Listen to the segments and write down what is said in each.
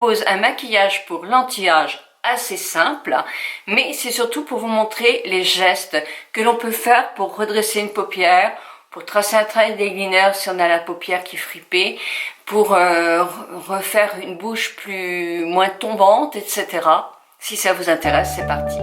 Propose un maquillage pour l'anti-âge assez simple, mais c'est surtout pour vous montrer les gestes que l'on peut faire pour redresser une paupière, pour tracer un trait déglineur si on a la paupière qui est fripée, pour refaire une bouche moins tombante, etc. Si ça vous intéresse, c'est parti.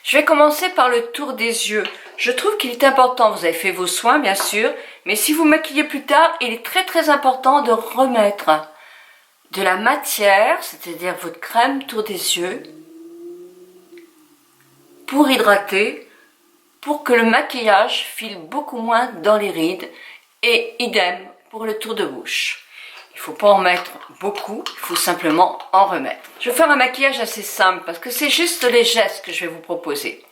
Je vais commencer par le tour des yeux. Je trouve qu'il est important, vous avez fait vos soins bien sûr, mais si vous maquillez plus tard, il est très important de remettre de la matière, c'est-à-dire votre crème tour des yeux, pour hydrater, pour que le maquillage file beaucoup moins dans les rides, et idem pour le tour de bouche. Il ne faut pas en mettre beaucoup, il faut simplement en remettre. Je vais faire un maquillage assez simple parce que c'est juste les gestes que je vais vous proposer.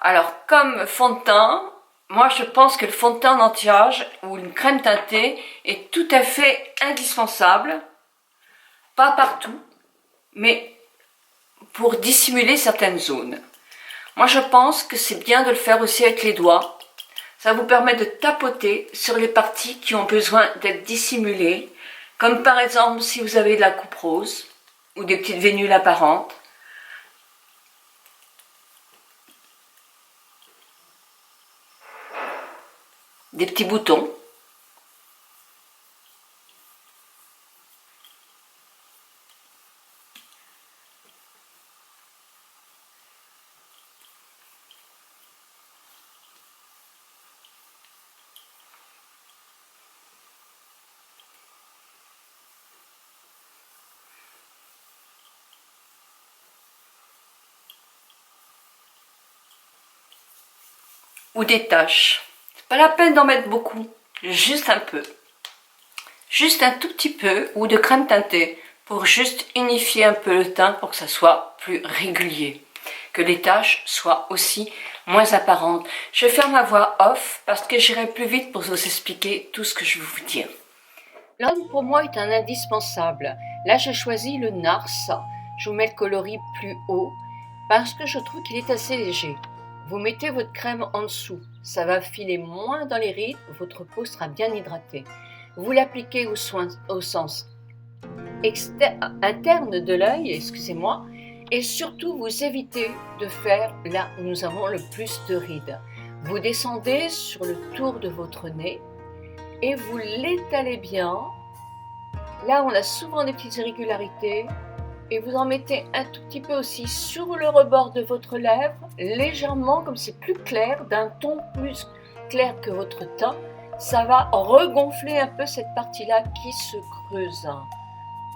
Alors, comme fond de teint, moi je pense que le fond de teint anti-âge ou une crème teintée est tout à fait indispensable. Pas partout, mais pour dissimuler certaines zones. Moi je pense que c'est bien de le faire aussi avec les doigts. Ça vous permet de tapoter sur les parties qui ont besoin d'être dissimulées, comme par exemple si vous avez de la coupe rose ou des petites vénules apparentes. Des petits boutons. Ou des taches. C'est pas la peine d'en mettre beaucoup, juste un peu. Juste un tout petit peu, ou de crème teintée, pour juste unifier un peu le teint pour que ça soit plus régulier. Que les taches soient aussi moins apparentes. Je vais faire ma voix off parce que j'irai plus vite pour vous expliquer tout ce que je veux vous dire. L'homme pour moi est un indispensable. Là j'ai choisi le Nars. Je vous mets le coloris plus haut parce que je trouve qu'il est assez léger. Vous mettez votre crème en dessous, ça va filer moins dans les rides, votre peau sera bien hydratée. Vous l'appliquez au sens interne de l'œil, excusez-moi, et surtout vous évitez de faire là où nous avons le plus de rides. Vous descendez sur le tour de votre nez et vous l'étalez bien. Là on a souvent des petites irrégularités. Et vous en mettez un tout petit peu aussi sur le rebord de votre lèvre, légèrement, comme c'est plus clair, d'un ton plus clair que votre teint, ça va regonfler un peu cette partie-là qui se creuse.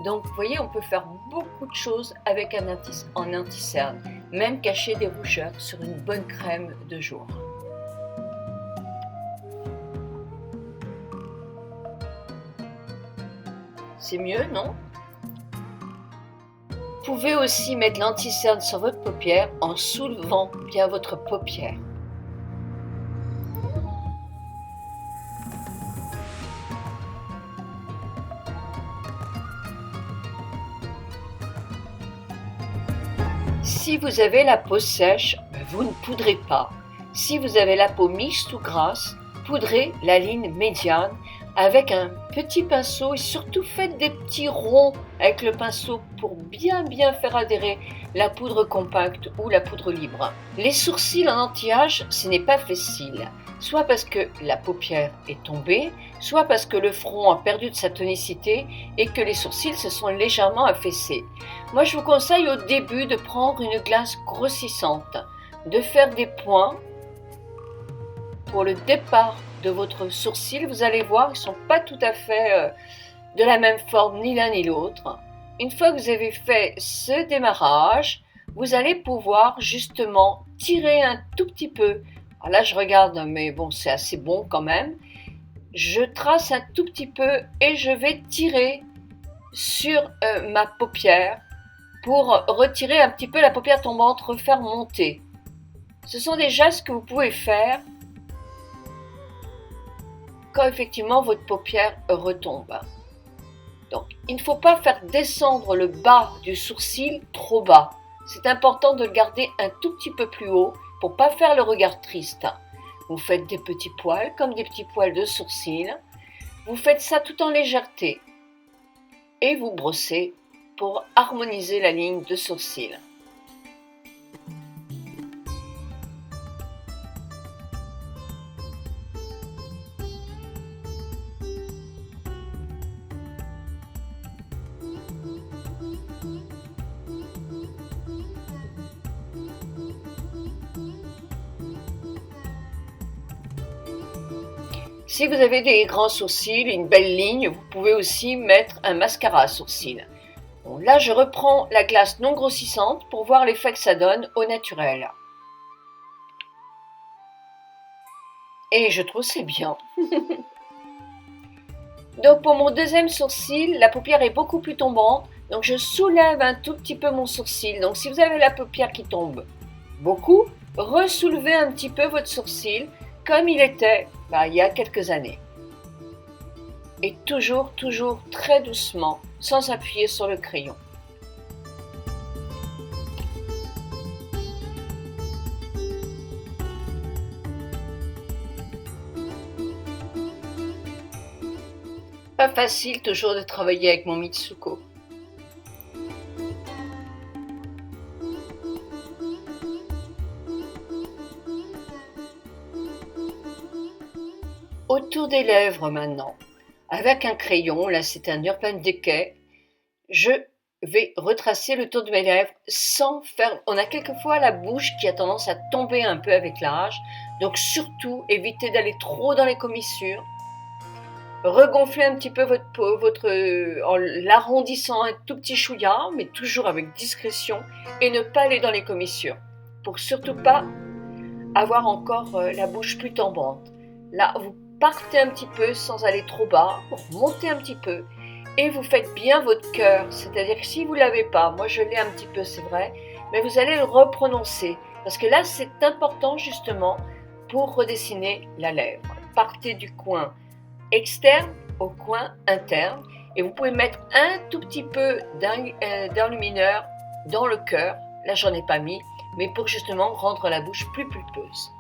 Donc, vous voyez, on peut faire beaucoup de choses avec un anti-cerne, même cacher des rougeurs sur une bonne crème de jour. C'est mieux, non ? Vous pouvez aussi mettre l'anti-cerne sur votre paupière en soulevant bien votre paupière. Si vous avez la peau sèche, vous ne poudrez pas. Si vous avez la peau mixte ou grasse, poudrez la ligne médiane avec un petit pinceau et surtout faites des petits ronds avec le pinceau pour bien faire adhérer la poudre compacte ou la poudre libre. Les sourcils en anti-âge, ce n'est pas facile, soit parce que la paupière est tombée, soit parce que le front a perdu de sa tonicité et que les sourcils se sont légèrement affaissés. Moi je vous conseille au début de prendre une glace grossissante, de faire des points pour le départ de votre sourcil. Vous allez voir, ils ne sont pas tout à fait de la même forme ni l'un ni l'autre. Une fois que vous avez fait ce démarrage, vous allez pouvoir justement tirer un tout petit peu. Alors là je regarde, mais bon c'est assez bon quand même. Je trace un tout petit peu et je vais tirer sur ma paupière pour retirer un petit peu la paupière tombante, refaire monter. Ce sont des gestes que vous pouvez faire quand effectivement votre paupière retombe. Donc, il ne faut pas faire descendre le bas du sourcil trop bas. C'est important de le garder un tout petit peu plus haut pour ne pas faire le regard triste. Vous faites des petits poils, comme des petits poils de sourcils. Vous faites ça tout en légèreté. Et vous brossez pour harmoniser la ligne de sourcils. Si vous avez des grands sourcils, une belle ligne, vous pouvez aussi mettre un mascara à sourcils. Bon, là, je reprends la glace non grossissante pour voir l'effet que ça donne au naturel. Et je trouve c'est bien. Donc pour mon deuxième sourcil, la paupière est beaucoup plus tombante, donc je soulève un tout petit peu mon sourcil. Donc si vous avez la paupière qui tombe beaucoup, ressoulevez un petit peu votre sourcil comme il était il y a quelques années. Et toujours très doucement, sans appuyer sur le crayon. Pas facile toujours de travailler avec mon Mitsuko. Autour des lèvres maintenant. Avec un crayon, là c'est un Urban Decay, je vais retracer le tour de mes lèvres sans faire... On a quelquefois la bouche qui a tendance à tomber un peu avec l'âge, donc surtout évitez d'aller trop dans les commissures. Regonflez un petit peu votre peau, en l'arrondissant un tout petit chouïa, mais toujours avec discrétion, et ne pas aller dans les commissures, pour surtout pas avoir encore la bouche plus tombante. Là, vous partez un petit peu sans aller trop bas, montez un petit peu, et vous faites bien votre cœur, c'est-à-dire que si vous ne l'avez pas, moi je l'ai un petit peu c'est vrai, mais vous allez le reprononcer, parce que là c'est important justement pour redessiner la lèvre. Partez du coin externe au coin interne, et vous pouvez mettre un tout petit peu d'enlumineur dans le cœur, là j'en ai pas mis, mais pour justement rendre la bouche plus pulpeuse,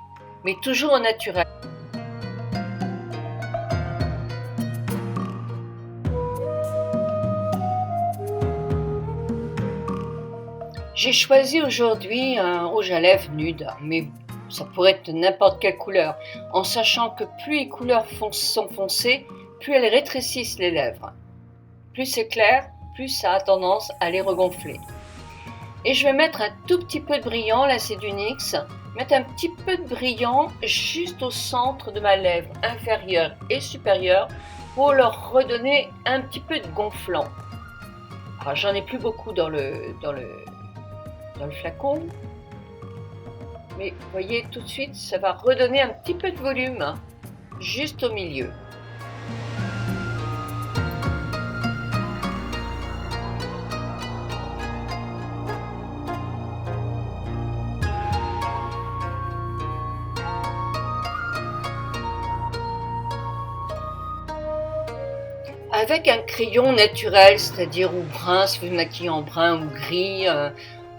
mais toujours en naturel. J'ai choisi aujourd'hui un rouge à lèvres nude, mais ça pourrait être n'importe quelle couleur, en sachant que plus les couleurs sont foncées, plus elles rétrécissent les lèvres. Plus c'est clair, plus ça a tendance à les regonfler. Et je vais mettre un tout petit peu de brillant, là c'est du NYX, mettre un petit peu de brillant juste au centre de ma lèvre inférieure et supérieure pour leur redonner un petit peu de gonflant. Alors j'en ai plus beaucoup dans le flacon, mais vous voyez tout de suite ça va redonner un petit peu de volume juste au milieu. Avec un crayon naturel, c'est-à-dire ou brun, si vous maquillez en brun ou gris,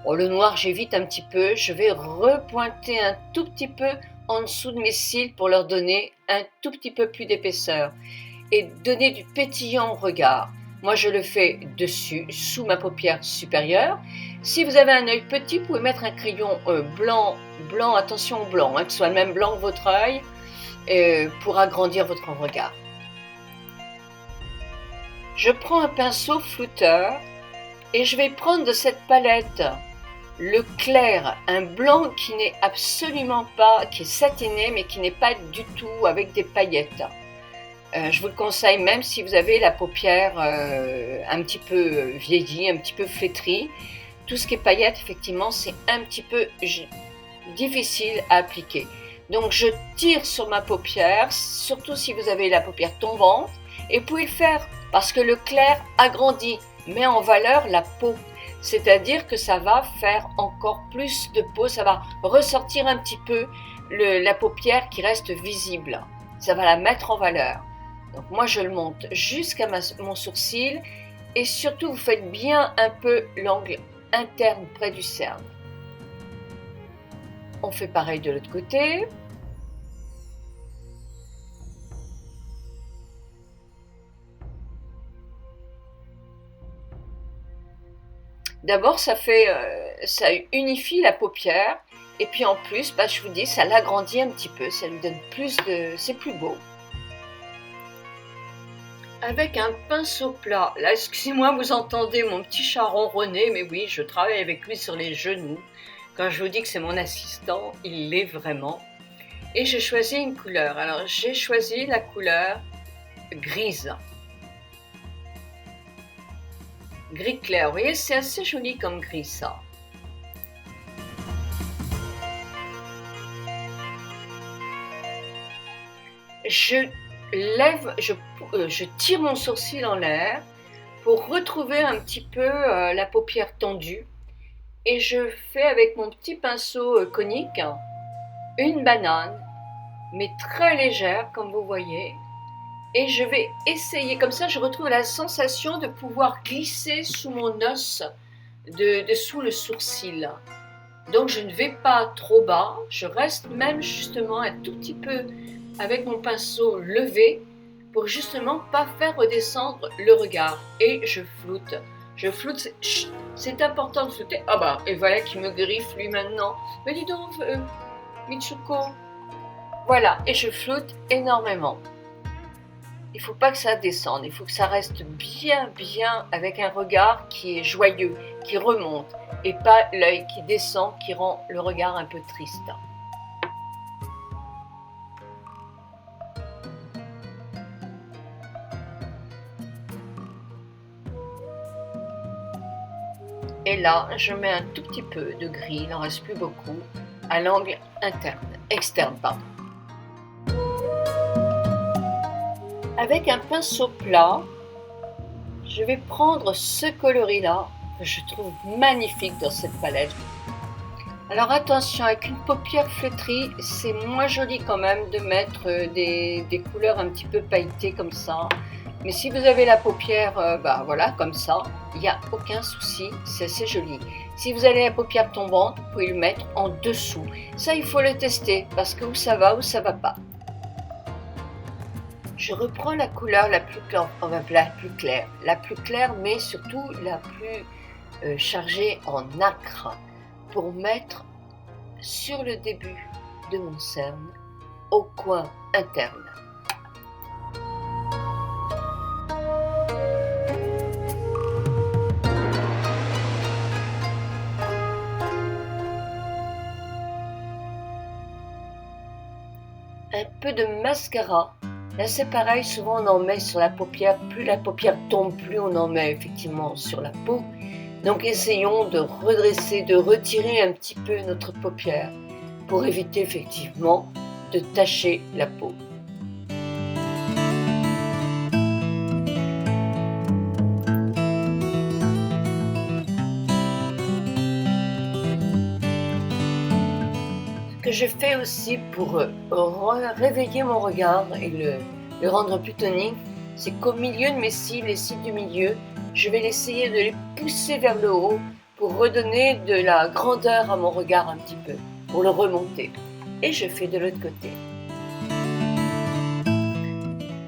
le noir j'évite un petit peu, je vais repointer un tout petit peu en dessous de mes cils pour leur donner un tout petit peu plus d'épaisseur et donner du pétillant au regard. Moi je le fais dessus, sous ma paupière supérieure. Si vous avez un œil petit, vous pouvez mettre un crayon blanc, attention au blanc, que ce soit le même blanc que votre œil, pour agrandir votre regard. Je prends un pinceau flouteur et je vais prendre de cette palette le clair, un blanc qui n'est absolument pas, qui est satiné mais qui n'est pas du tout avec des paillettes. Je vous le conseille même si vous avez la paupière un petit peu vieillie, un petit peu flétrie. Tout ce qui est paillettes, effectivement, c'est un petit peu difficile à appliquer. Donc je tire sur ma paupière, surtout si vous avez la paupière tombante, et vous pouvez le faire parce que le clair agrandit, met en valeur la peau. C'est-à-dire que ça va faire encore plus de peau, ça va ressortir un petit peu la paupière qui reste visible. Ça va la mettre en valeur. Donc moi je le monte jusqu'à mon sourcil et surtout vous faites bien un peu l'angle interne près du cerne. On fait pareil de l'autre côté. D'abord, ça unifie la paupière. Et puis en plus, je vous dis, ça l'agrandit un petit peu, ça lui donne c'est plus beau. Avec un pinceau plat, là, excusez-moi, vous entendez mon petit chat ronronner, mais oui, je travaille avec lui sur les genoux. Quand je vous dis que c'est mon assistant, il l'est vraiment. Et j'ai choisi une couleur. Alors, j'ai choisi la couleur grise. Gris clair, vous voyez, c'est assez joli comme gris, ça. Je tire mon sourcil en l'air pour retrouver un petit peu la paupière tendue et je fais avec mon petit pinceau conique une banane, mais très légère comme vous voyez, et je vais essayer, comme ça je retrouve la sensation de pouvoir glisser sous mon os dessous le sourcil. Donc je ne vais pas trop bas, je reste même justement un tout petit peu avec mon pinceau levé pour justement pas faire redescendre le regard. Et je floute. C'est important de flouter. Ah bah, et voilà qui me griffe lui maintenant. Mais dis donc, Mitsuko. Voilà, et je floute énormément. Il faut pas que ça descende, il faut que ça reste bien avec un regard qui est joyeux, qui remonte, et pas l'œil qui descend, qui rend le regard un peu triste. Et là, je mets un tout petit peu de gris, il n'en reste plus beaucoup, à l'angle externe. Avec un pinceau plat, je vais prendre ce coloris-là, que je trouve magnifique dans cette palette. Alors attention, avec une paupière flétrie, c'est moins joli quand même de mettre des couleurs un petit peu pailletées comme ça. Mais si vous avez la paupière voilà, comme ça, il n'y a aucun souci, c'est assez joli. Si vous avez la paupière tombante, vous pouvez le mettre en dessous. Ça, il faut le tester, parce que où ça va pas. Je reprends la couleur la plus claire, mais surtout la plus chargée en nacre, pour mettre sur le début de mon cerne, au coin interne. Un peu de mascara. Là c'est pareil, souvent on en met sur la paupière, plus la paupière tombe, plus on en met effectivement sur la peau. Donc essayons de redresser, de retirer un petit peu notre paupière pour éviter effectivement de tacher la peau. Ce que je fais aussi pour réveiller mon regard et le rendre plus tonique, c'est qu'au milieu de mes cils, les cils du milieu, je vais essayer de les pousser vers le haut pour redonner de la grandeur à mon regard un petit peu, pour le remonter. Et je fais de l'autre côté.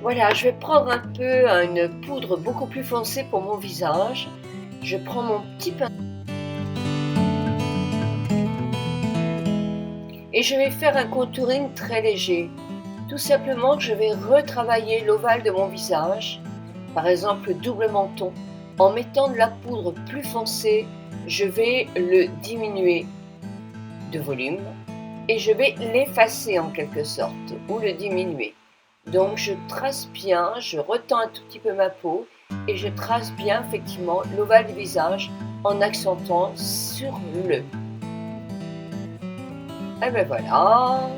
Voilà, je vais prendre un peu une poudre beaucoup plus foncée pour mon visage. Je prends mon petit pinceau et je vais faire un contouring très léger. Tout simplement, je vais retravailler l'ovale de mon visage, par exemple le double menton. En mettant de la poudre plus foncée, je vais le diminuer de volume et je vais l'effacer en quelque sorte, ou le diminuer. Donc je trace bien, je retends un tout petit peu ma peau et je trace bien effectivement l'ovale du visage en accentuant sur le. Et ben voilà,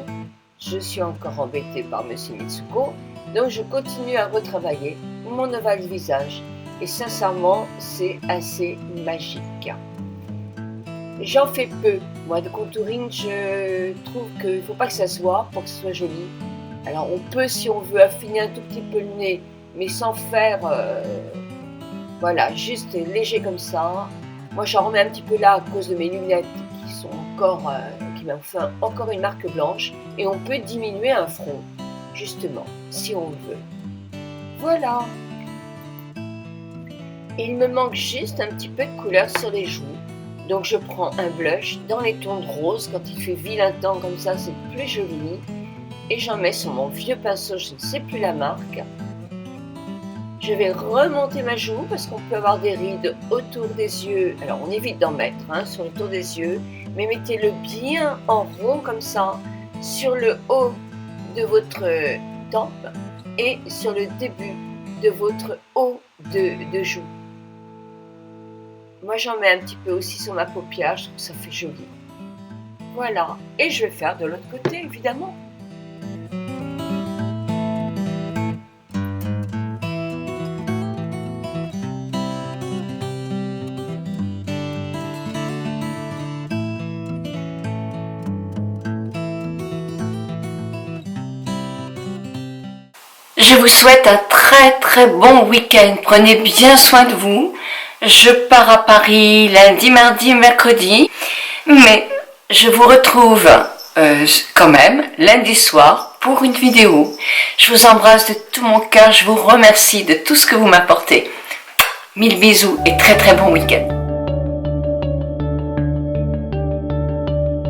je suis encore embêtée par Monsieur Mitsuko, donc je continue à retravailler mon ovale du visage. Et sincèrement, c'est assez magique. J'en fais peu. Moi, de contouring, je trouve qu'il ne faut pas que ça se voit pour que ce soit joli. Alors, on peut, si on veut, affiner un tout petit peu le nez, mais sans faire, voilà, juste léger comme ça. Moi, j'en remets un petit peu là à cause de mes lunettes qui sont encore, qui m'ont fait encore une marque blanche. Et on peut diminuer un front, justement, si on veut. Voilà. Il me manque juste un petit peu de couleur sur les joues. Donc je prends un blush dans les tons de rose. Quand il fait vilain temps comme ça, c'est plus joli. Et j'en mets sur mon vieux pinceau, je ne sais plus la marque. Je vais remonter ma joue parce qu'on peut avoir des rides autour des yeux. Alors on évite d'en mettre sur le tour des yeux, mais mettez-le bien en rond comme ça, sur le haut de votre tempe et sur le début de votre haut de joue. Moi j'en mets un petit peu aussi sur ma paupière, je trouve que ça fait joli. Voilà, et je vais faire de l'autre côté évidemment. Je vous souhaite un très bon week-end. Prenez bien soin de vous. Je pars à Paris lundi, mardi, mercredi. Mais je vous retrouve quand même lundi soir pour une vidéo. Je vous embrasse de tout mon cœur. Je vous remercie de tout ce que vous m'apportez. Mille bisous et très bon week-end.